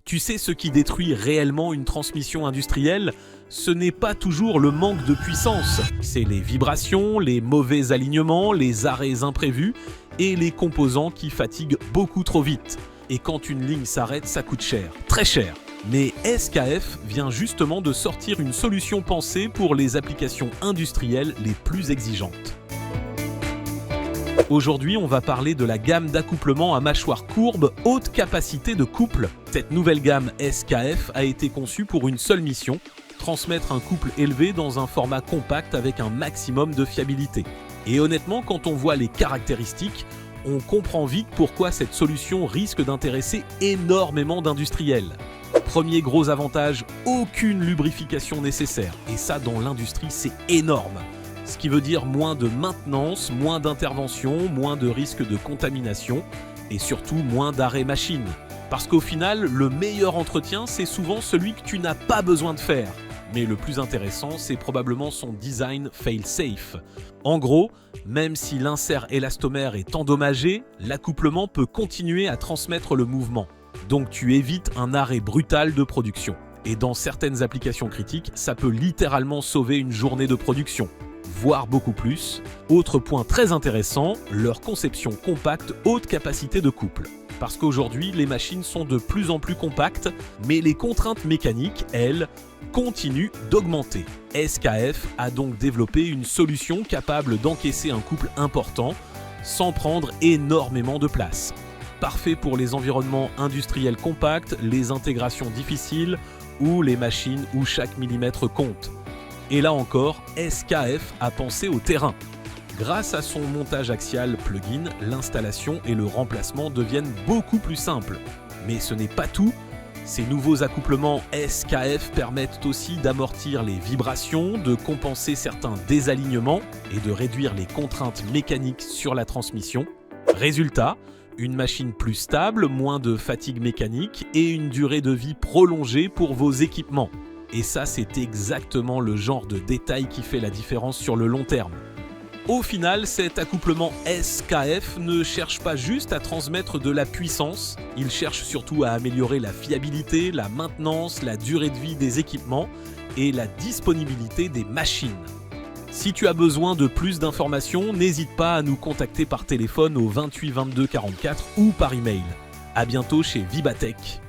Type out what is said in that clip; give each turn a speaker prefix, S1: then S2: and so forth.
S1: Tu sais ce qui détruit réellement une transmission industrielle? Ce n'est pas toujours le manque de puissance, c'est les vibrations, les mauvais alignements, les arrêts imprévus et les composants qui fatiguent beaucoup trop vite. Et quand une ligne s'arrête, ça coûte cher, très cher. Mais SKF vient justement de sortir une solution pensée pour les applications industrielles les plus exigeantes. Aujourd'hui, on va parler de la gamme d'accouplement à mâchoire courbe haute capacité de couple. Cette nouvelle gamme SKF a été conçue pour une seule mission, transmettre un couple élevé dans un format compact avec un maximum de fiabilité. Et honnêtement, quand on voit les caractéristiques, on comprend vite pourquoi cette solution risque d'intéresser énormément d'industriels. Premier gros avantage, aucune lubrification nécessaire. Et ça, dans l'industrie, c'est énorme. Ce qui veut dire moins de maintenance, moins d'intervention, moins de risque de contamination et surtout moins d'arrêt machine. Parce qu'au final, le meilleur entretien, c'est souvent celui que tu n'as pas besoin de faire. Mais le plus intéressant, c'est probablement son design fail-safe. En gros, même si l'insert élastomère est endommagé, l'accouplement peut continuer à transmettre le mouvement. Donc tu évites un arrêt brutal de production. Et dans certaines applications critiques, ça peut littéralement sauver une journée de production, voire beaucoup plus. Autre point très intéressant, leur conception compacte haute capacité de couple. Parce qu'aujourd'hui, les machines sont de plus en plus compactes, mais les contraintes mécaniques, elles, continuent d'augmenter. SKF a donc développé une solution capable d'encaisser un couple important sans prendre énormément de place. Parfait pour les environnements industriels compacts, les intégrations difficiles ou les machines où chaque millimètre compte. Et là encore, SKF a pensé au terrain. Grâce à son montage axial plug-in, l'installation et le remplacement deviennent beaucoup plus simples. Mais ce n'est pas tout. Ces nouveaux accouplements SKF permettent aussi d'amortir les vibrations, de compenser certains désalignements et de réduire les contraintes mécaniques sur la transmission. Résultat, une machine plus stable, moins de fatigue mécanique et une durée de vie prolongée pour vos équipements. Et ça, c'est exactement le genre de détail qui fait la différence sur le long terme. Au final, cet accouplement SKF ne cherche pas juste à transmettre de la puissance, il cherche surtout à améliorer la fiabilité, la maintenance, la durée de vie des équipements et la disponibilité des machines. Si tu as besoin de plus d'informations, n'hésite pas à nous contacter par téléphone au 28 22 44 ou par email. À bientôt chez Vibatech.